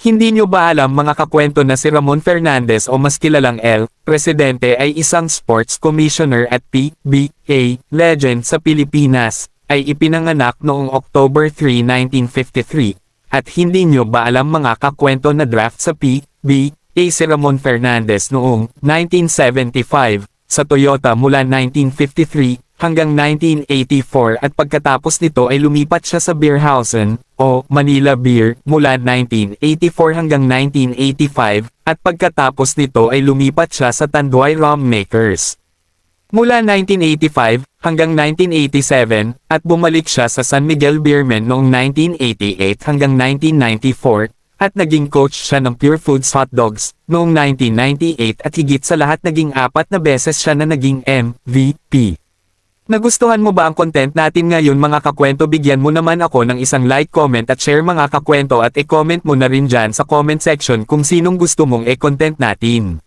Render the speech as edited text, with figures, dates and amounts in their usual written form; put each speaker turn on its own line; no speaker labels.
Hindi nyo ba alam mga kakwento na si Ramon Fernandez o mas kilalang El Presidente ay isang sports commissioner at PBA legend sa Pilipinas, ay ipinanganak noong October 3, 1953. At hindi nyo ba alam mga kakwento na draft sa PBA si Ramon Fernandez noong 1975 sa Toyota mula 1953 hanggang 1984 at pagkatapos nito ay lumipat siya sa Beerhausen o Manila Beer mula 1984 hanggang 1985 at pagkatapos nito ay lumipat siya sa Tanduay Rum Makers mula 1985 hanggang 1987 at bumalik siya sa San Miguel Beermen noong 1988 hanggang 1994 at naging coach siya ng Pure Foods Hot Dogs noong 1998 at higit sa lahat naging 4 na beses siya na naging MVP. Nagustuhan mo ba ang content natin ngayon mga kakwento? Bigyan mo naman ako ng isang like, comment at share mga kakwento at i-comment mo na rin dyan sa comment section kung sinong gusto mong i-content natin.